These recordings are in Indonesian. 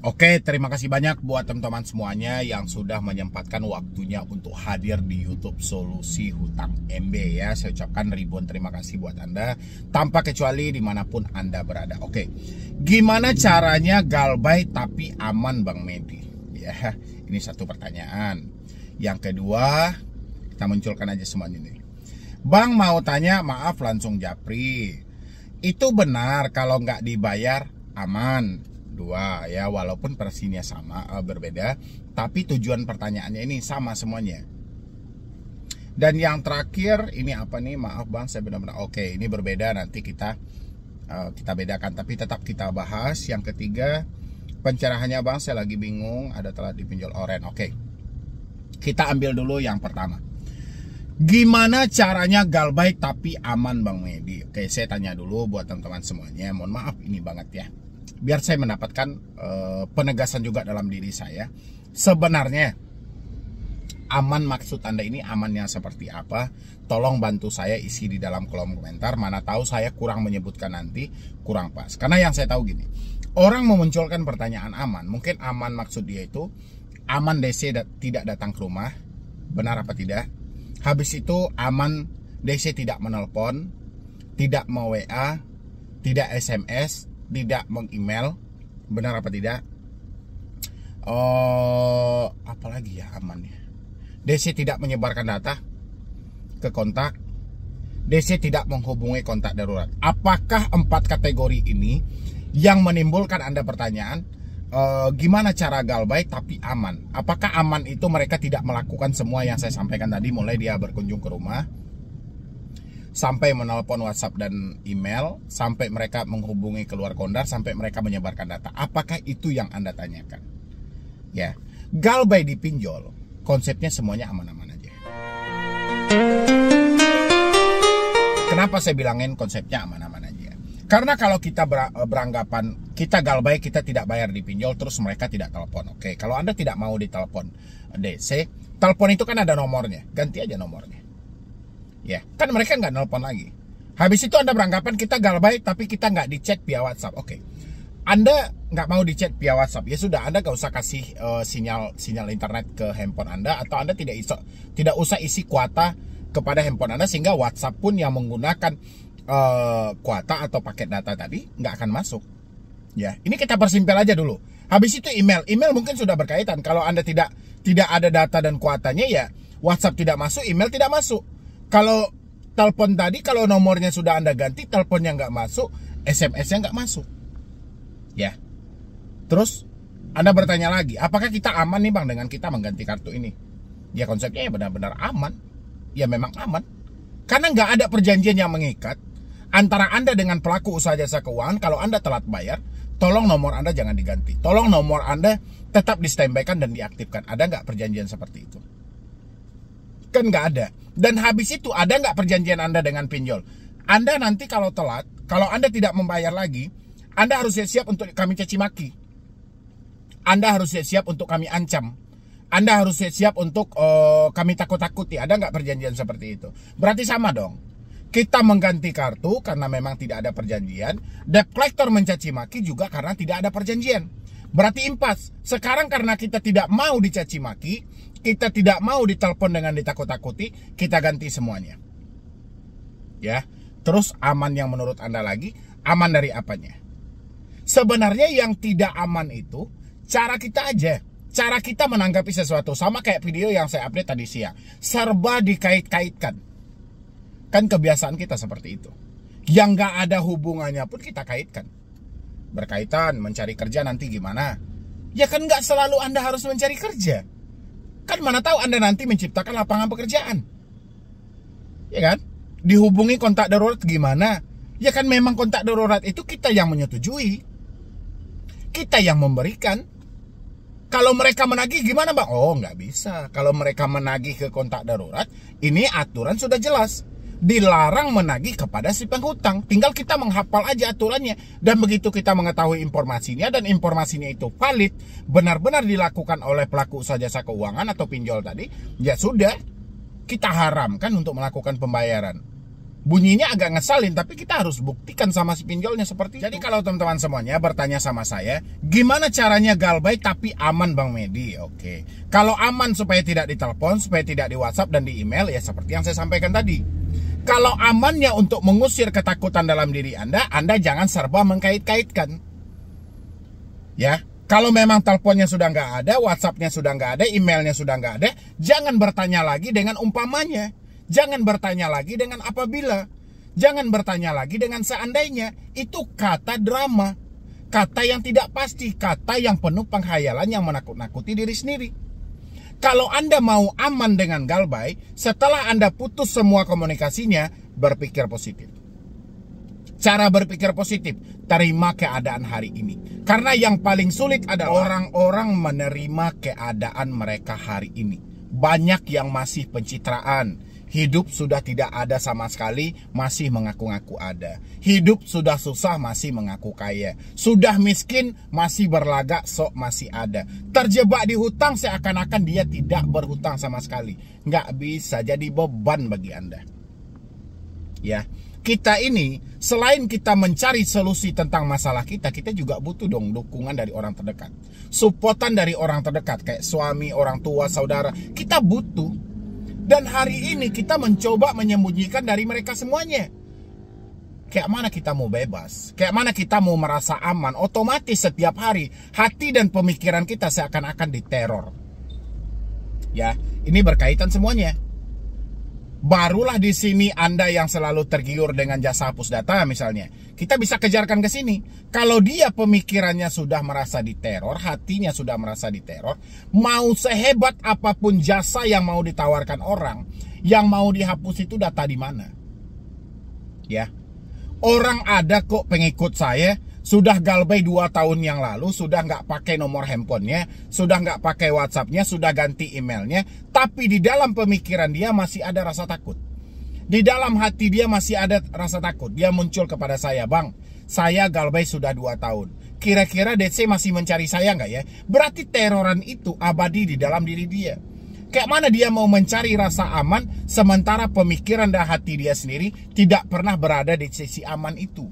Oke, terima kasih banyak buat teman-teman semuanya yang sudah menyempatkan waktunya untuk hadir di YouTube Solusi Hutang MB ya. Saya ucapkan ribuan terima kasih buat Anda, tanpa kecuali dimanapun Anda berada. Oke, gimana caranya galbay tapi aman Bang Medi? Ya, ini satu pertanyaan. Yang kedua, kita munculkan aja semuanya nih. Bang mau tanya, maaf langsung japri. Itu benar kalau nggak dibayar aman? Dua ya, walaupun versinya sama berbeda, tapi tujuan pertanyaannya ini sama semuanya. Dan yang terakhir ini apa nih? Maaf Bang, saya benar-benar oke, ini berbeda, nanti kita bedakan, tapi tetap kita bahas. Yang ketiga, pencerahannya Bang, saya lagi bingung, ada telah dipinjol oren. Oke, kita ambil dulu yang pertama. Gimana caranya galbay tapi aman Bang Medi? Oke, saya tanya dulu buat teman-teman semuanya. Mohon maaf ini banget ya, biar saya mendapatkan penegasan juga dalam diri saya. Sebenarnya aman maksud Anda ini amannya seperti apa? Tolong bantu saya isi di dalam kolom komentar. Mana tahu saya kurang menyebutkan nanti kurang pas. Karena yang saya tahu gini, orang memunculkan pertanyaan aman, mungkin aman maksud dia itu aman DC tidak datang ke rumah. Benar apa tidak? Habis itu aman DC tidak menelpon, tidak WA, tidak SMS, tidak meng-email. Benar apa tidak? Apalagi ya amannya? DC tidak menyebarkan data ke kontak, DC tidak menghubungi kontak darurat. Apakah 4 kategori ini yang menimbulkan Anda pertanyaan, gimana cara galbay tapi aman? Apakah aman itu mereka tidak melakukan semua yang saya sampaikan tadi, mulai dia berkunjung ke rumah, sampai menelpon WhatsApp dan email, sampai mereka menghubungi keluar kondar, sampai mereka menyebarkan data? Apakah itu yang Anda tanyakan? Ya, galbay di pinjol, konsepnya semuanya aman-aman aja. Kenapa saya bilangin konsepnya aman-aman aja? Karena kalau kita beranggapan kita galbay, kita tidak bayar di pinjol, terus mereka tidak telepon. Oke, kalau Anda tidak mau ditelepon DC, telepon itu kan ada nomornya, ganti aja nomornya. Ya, kan mereka nggak nelpon lagi. Habis itu Anda beranggapan kita galbay tapi kita nggak di chat via WhatsApp. Oke, Anda nggak mau di chat via WhatsApp, ya sudah, Anda nggak usah kasih sinyal internet ke handphone Anda, atau Anda tidak usah isi kuota kepada handphone Anda, sehingga WhatsApp pun yang menggunakan kuota atau paket data tadi nggak akan masuk. Ya, ini kita persimpel aja dulu. Habis itu email mungkin sudah berkaitan. Kalau Anda tidak ada data dan kuotanya, ya WhatsApp tidak masuk, email tidak masuk. Kalau telepon tadi, kalau nomornya sudah Anda ganti, teleponnya nggak masuk, SMS-nya nggak masuk. Ya, terus Anda bertanya lagi, apakah kita aman nih Bang dengan kita mengganti kartu ini? Ya konsepnya ya benar-benar aman. Ya memang aman, karena nggak ada perjanjian yang mengikat antara Anda dengan pelaku usaha jasa keuangan. Kalau Anda telat bayar, tolong nomor Anda jangan diganti, tolong nomor Anda tetap di standby-kan dan diaktifkan. Ada nggak perjanjian seperti itu? Kan nggak ada. Dan habis itu ada nggak perjanjian Anda dengan pinjol? Anda nanti kalau telat, kalau Anda tidak membayar lagi, Anda harus siap-siap untuk kami caci maki. Anda harus siap-siap untuk kami ancam. Anda harus siap-siap untuk kami takut-takuti. Ada nggak perjanjian seperti itu? Berarti sama dong. Kita mengganti kartu karena memang tidak ada perjanjian. Debt collector mencaci maki juga karena tidak ada perjanjian. Berarti impas. Sekarang karena kita tidak mau dicaci maki, kita tidak mau ditelepon dengan ditakut-takuti, kita ganti semuanya. Ya. Terus aman yang menurut Anda lagi, aman dari apanya? Sebenarnya yang tidak aman itu cara kita aja. Cara kita menanggapi sesuatu. Sama kayak video yang saya update tadi siang. Serba dikait-kaitkan. Kan kebiasaan kita seperti itu. Yang nggak ada hubungannya pun kita kaitkan. Berkaitan, mencari kerja nanti gimana? Ya kan nggak selalu Anda harus mencari kerja. Kan mana tahu Anda nanti menciptakan lapangan pekerjaan. Ya kan? Dihubungi kontak darurat gimana? Ya kan memang kontak darurat itu kita yang menyetujui. Kita yang memberikan. Kalau mereka menagih gimana Bang? Oh nggak bisa. Kalau mereka menagih ke kontak darurat, ini aturan sudah jelas. Dilarang menagih kepada si penghutang. Tinggal kita menghafal aja aturannya. Dan begitu kita mengetahui informasinya dan informasinya itu valid, benar-benar dilakukan oleh pelaku usaha jasa keuangan atau pinjol tadi, ya sudah, kita haramkan untuk melakukan pembayaran. Bunyinya agak ngesalin, tapi kita harus buktikan sama si pinjolnya seperti itu. Jadi kalau teman-teman semuanya bertanya sama saya, gimana caranya galbay tapi aman Bang Medi? Oke. Kalau aman supaya tidak ditelepon, supaya tidak di WhatsApp dan di email, ya seperti yang saya sampaikan tadi. Kalau amannya untuk mengusir ketakutan dalam diri Anda jangan serba mengkait-kaitkan. Ya, kalau memang teleponnya sudah nggak ada, WhatsAppnya sudah nggak ada, emailnya sudah nggak ada, jangan bertanya lagi dengan umpamanya. Jangan bertanya lagi dengan apabila. Jangan bertanya lagi dengan seandainya. Itu kata drama. Kata yang tidak pasti. Kata yang penuh penghayalan yang menakut-nakuti diri sendiri. Kalau Anda mau aman dengan galbay, setelah Anda putus semua komunikasinya, berpikir positif. Cara berpikir positif, terima keadaan hari ini. Karena yang paling sulit adalah orang-orang menerima keadaan mereka hari ini. Banyak yang masih pencitraan. Hidup sudah tidak ada sama sekali, masih mengaku-ngaku ada. Hidup sudah susah, masih mengaku kaya. Sudah miskin, masih berlagak, sok masih ada. Terjebak di hutang, seakan-akan dia tidak berhutang sama sekali. Nggak bisa, jadi beban bagi Anda. Ya, kita ini, selain kita mencari solusi tentang masalah kita juga butuh dong dukungan dari orang terdekat. Supportan dari orang terdekat, kayak suami, orang tua, saudara. Kita butuh. Dan hari ini kita mencoba menyembunyikan dari mereka semuanya. Kayak mana kita mau bebas? Kayak mana kita mau merasa aman? Otomatis setiap hari hati dan pemikiran kita seakan-akan diteror. Ya, ini berkaitan semuanya. Barulah di sini Anda yang selalu tergiur dengan jasa hapus data misalnya, kita bisa kejarkan ke sini. Kalau dia pemikirannya sudah merasa diteror, hatinya sudah merasa diteror, mau sehebat apapun jasa yang mau ditawarkan orang, yang mau dihapus itu data di mana? Ya. Orang ada kok pengikut saya, sudah galbay 2 tahun yang lalu, sudah nggak pakai nomor handphonenya, sudah nggak pakai WhatsAppnya, sudah ganti emailnya, tapi di dalam pemikiran dia masih ada rasa takut. Di dalam hati dia masih ada rasa takut. Dia muncul kepada saya, Bang, saya galbay sudah 2 tahun. Kira-kira DC masih mencari saya nggak ya? Berarti teroran itu abadi di dalam diri dia. Kayak mana dia mau mencari rasa aman, sementara pemikiran dan hati dia sendiri tidak pernah berada di sisi aman itu.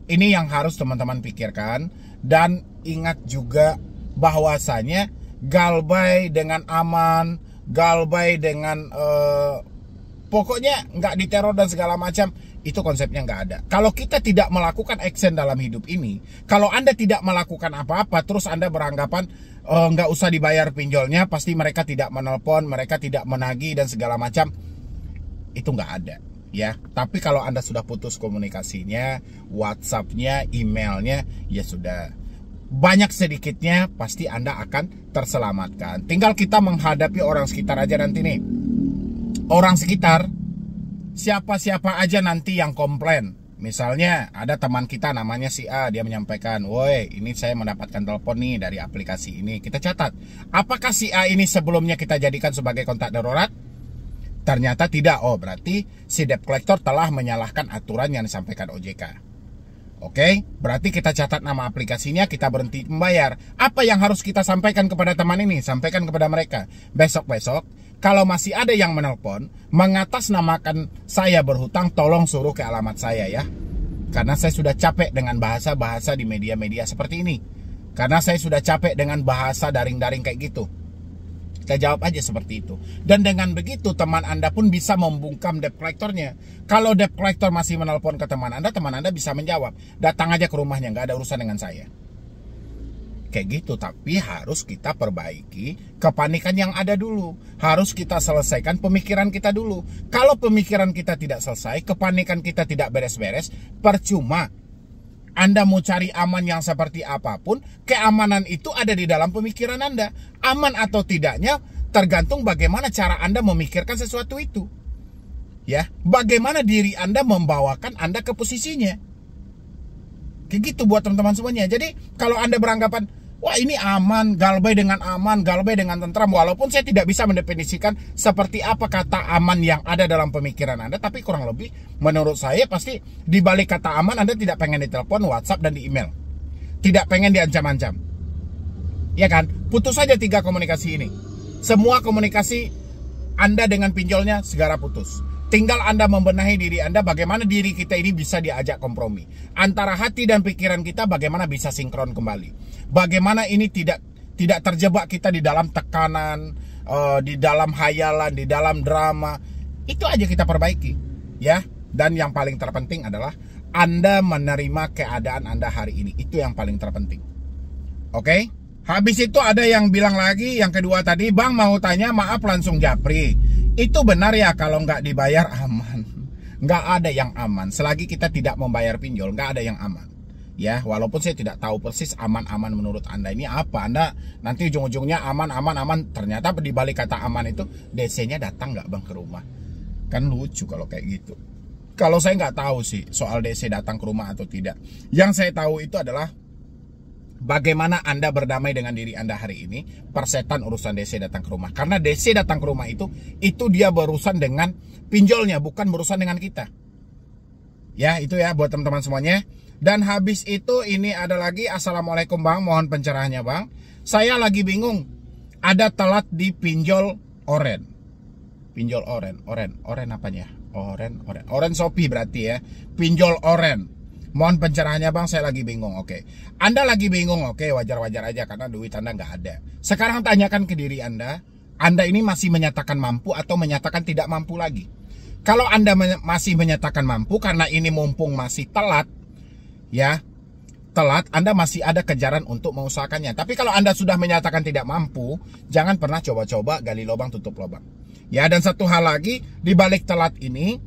Ini yang harus teman-teman pikirkan. Dan ingat juga bahwasanya galbay dengan aman, galbay dengan pokoknya nggak diteror dan segala macam, itu konsepnya nggak ada. Kalau kita tidak melakukan action dalam hidup ini, kalau Anda tidak melakukan apa-apa, terus Anda beranggapan nggak usah dibayar pinjolnya, pasti mereka tidak menelpon, mereka tidak menagih dan segala macam, itu nggak ada. Ya, tapi kalau Anda sudah putus komunikasinya, WhatsAppnya, emailnya, ya sudah, banyak sedikitnya pasti Anda akan terselamatkan. Tinggal kita menghadapi orang sekitar aja nanti nih. Orang sekitar, siapa-siapa aja nanti yang komplain. Misalnya ada teman kita namanya si A, dia menyampaikan, woi ini saya mendapatkan telepon nih dari aplikasi ini. Kita catat, apakah si A ini sebelumnya kita jadikan sebagai kontak darurat? Ternyata tidak. Oh, berarti si debt collector telah menyalahkan aturan yang disampaikan OJK. Oke, berarti kita catat nama aplikasinya, kita berhenti membayar. Apa yang harus kita sampaikan kepada teman ini? Sampaikan kepada mereka. Besok-besok, kalau masih ada yang menelpon, mengatasnamakan saya berhutang, tolong suruh ke alamat saya ya. Karena saya sudah capek dengan bahasa-bahasa di media-media seperti ini. Karena saya sudah capek dengan bahasa daring-daring kayak gitu. Kita jawab aja seperti itu. Dan dengan begitu teman Anda pun bisa membungkam debt collectornya. Kalau debt collector masih menelpon ke teman Anda bisa menjawab, datang aja ke rumahnya, nggak ada urusan dengan saya. Kayak gitu, tapi harus kita perbaiki kepanikan yang ada dulu. Harus kita selesaikan pemikiran kita dulu. Kalau pemikiran kita tidak selesai, kepanikan kita tidak beres-beres, percuma. Anda mau cari aman yang seperti apapun, keamanan itu ada di dalam pemikiran Anda. Aman atau tidaknya tergantung bagaimana cara Anda memikirkan sesuatu itu. Ya, bagaimana diri Anda membawakan Anda ke posisinya. Kayak gitu buat teman-teman semuanya. Jadi kalau Anda beranggapan, wah ini aman, galbay dengan aman, galbay dengan tentram, walaupun saya tidak bisa mendefinisikan seperti apa kata aman yang ada dalam pemikiran Anda, tapi kurang lebih menurut saya pasti di balik kata aman Anda tidak pengen ditelepon, WhatsApp, dan di email. Tidak pengen diancam-ancam. Ya kan? Putus saja 3 komunikasi ini. Semua komunikasi Anda dengan pinjolnya segera putus. Tinggal Anda membenahi diri Anda, bagaimana diri kita ini bisa diajak kompromi. Antara hati dan pikiran kita bagaimana bisa sinkron kembali. Bagaimana ini tidak terjebak kita di dalam tekanan, di dalam hayalan, di dalam drama. Itu aja kita perbaiki, ya. Dan yang paling terpenting adalah Anda menerima keadaan Anda hari ini. Itu yang paling terpenting. Oke? Habis itu ada yang bilang lagi, yang kedua tadi, Bang mau tanya, maaf langsung japri. Itu benar ya, kalau nggak dibayar aman. Nggak ada yang aman. Selagi kita tidak membayar pinjol, nggak ada yang aman. Ya, walaupun saya tidak tahu persis aman-aman menurut Anda ini apa. Anda nanti ujung-ujungnya aman. Ternyata di balik kata aman itu, DC-nya datang nggak Bang ke rumah. Kan lucu kalau kayak gitu. Kalau saya nggak tahu sih soal DC datang ke rumah atau tidak. Yang saya tahu itu adalah bagaimana Anda berdamai dengan diri Anda hari ini, persetan urusan DC datang ke rumah. Karena DC datang ke rumah itu dia berurusan dengan pinjolnya, bukan berurusan dengan kita. Ya, itu ya buat teman-teman semuanya. Dan habis itu ini ada lagi, Assalamualaikum Bang, mohon pencerahannya Bang. Saya lagi bingung, ada telat di pinjol oren. Pinjol oren apanya? Oren Shopee berarti ya. Pinjol oren. Mohon pencerahannya Bang, saya lagi bingung. Oke. Anda lagi bingung, oke, wajar-wajar aja karena duit Anda nggak ada. Sekarang tanyakan ke diri Anda ini masih menyatakan mampu atau menyatakan tidak mampu lagi? Kalau Anda masih menyatakan mampu karena ini mumpung masih telat, ya, Anda masih ada kejaran untuk mengusahakannya. Tapi kalau Anda sudah menyatakan tidak mampu, jangan pernah coba-coba gali lubang tutup lubang. Ya, dan satu hal lagi, di balik telat ini,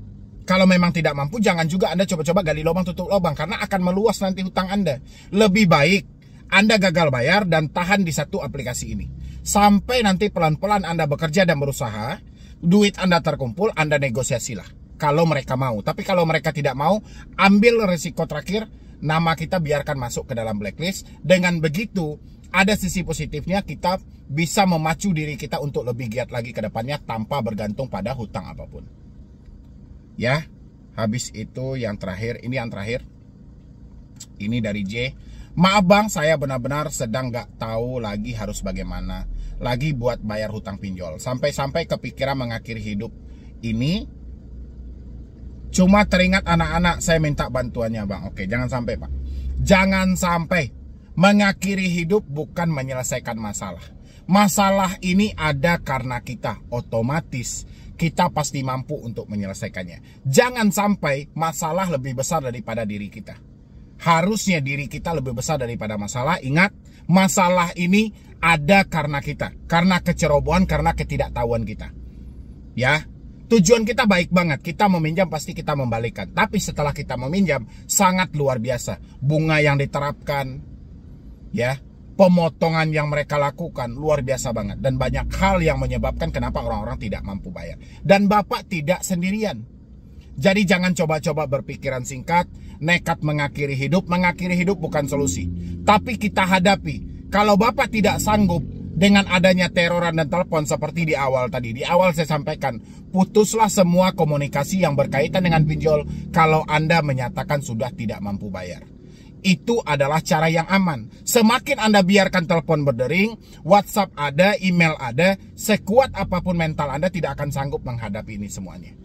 kalau memang tidak mampu, jangan juga Anda coba-coba gali lubang tutup lubang, karena akan meluas nanti hutang Anda. Lebih baik Anda gagal bayar dan tahan di satu aplikasi ini. Sampai nanti pelan-pelan Anda bekerja dan berusaha, duit Anda terkumpul, Anda negosiasilah. Kalau mereka mau. Tapi kalau mereka tidak mau, ambil resiko terakhir, nama kita biarkan masuk ke dalam blacklist. Dengan begitu, ada sisi positifnya, kita bisa memacu diri kita untuk lebih giat lagi ke depannya tanpa bergantung pada hutang apapun. Ya, habis itu yang terakhir, ini yang terakhir. Ini dari J. Maaf Bang, saya benar-benar sedang gak tahu lagi harus bagaimana. Lagi buat bayar hutang pinjol. Sampai-sampai kepikiran mengakhiri hidup ini. Cuma teringat anak-anak, saya minta bantuannya Bang. Oke, jangan sampai Pak. Jangan sampai. Mengakhiri hidup bukan menyelesaikan masalah. Masalah ini ada karena kita. Otomatis kita pasti mampu untuk menyelesaikannya. Jangan sampai masalah lebih besar daripada diri kita. Harusnya diri kita lebih besar daripada masalah. Ingat, masalah ini ada karena kita. Karena kecerobohan, karena ketidaktahuan kita. Ya, tujuan kita baik banget. Kita meminjam pasti kita membalikkan. Tapi setelah kita meminjam, sangat luar biasa. Bunga yang diterapkan, ya, pemotongan yang mereka lakukan luar biasa banget. Dan banyak hal yang menyebabkan kenapa orang-orang tidak mampu bayar. Dan Bapak tidak sendirian. Jadi jangan coba-coba berpikiran singkat, nekat mengakhiri hidup. Mengakhiri hidup bukan solusi. Tapi kita hadapi. Kalau Bapak tidak sanggup dengan adanya teroran dan telepon seperti di awal tadi. Di awal saya sampaikan, putuslah semua komunikasi yang berkaitan dengan pinjol kalau Anda menyatakan sudah tidak mampu bayar. Itu adalah cara yang aman. Semakin Anda biarkan telepon berdering, WhatsApp ada, email ada, sekuat apapun mental Anda tidak akan sanggup menghadapi ini semuanya.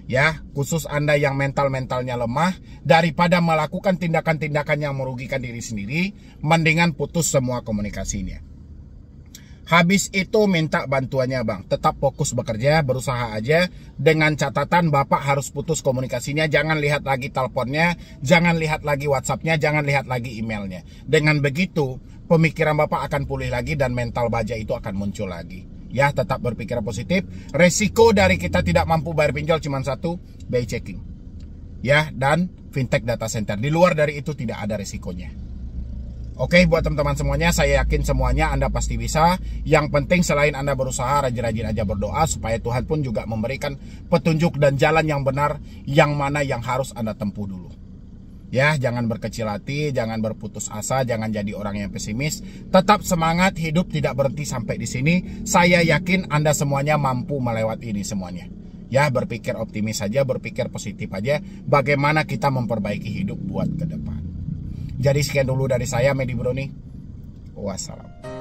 Ya, khusus Anda yang mentalnya lemah, daripada melakukan tindakan-tindakan yang merugikan diri sendiri, mendingan putus semua komunikasinya. Habis itu minta bantuannya Bang. Tetap fokus bekerja, berusaha aja. Dengan catatan Bapak harus putus komunikasinya. Jangan lihat lagi teleponnya, jangan lihat lagi WhatsAppnya, jangan lihat lagi emailnya. Dengan begitu, pemikiran Bapak akan pulih lagi dan mental baja itu akan muncul lagi. Ya, tetap berpikir positif. Resiko dari kita tidak mampu bayar pinjol cuma satu, BI checking. Ya, dan fintech data center. Di luar dari itu tidak ada resikonya. Oke, buat teman-teman semuanya, saya yakin semuanya Anda pasti bisa. Yang penting selain Anda berusaha, rajin-rajin aja berdoa supaya Tuhan pun juga memberikan petunjuk dan jalan yang benar, yang mana yang harus Anda tempuh dulu. Ya, jangan berkecil hati, jangan berputus asa, jangan jadi orang yang pesimis. Tetap semangat, hidup tidak berhenti sampai di sini. Saya yakin Anda semuanya mampu melewati ini semuanya. Ya, berpikir optimis saja, berpikir positif aja. Bagaimana kita memperbaiki hidup buat ke depan. Jadi sekian dulu dari saya, Medi Broni. Wassalam.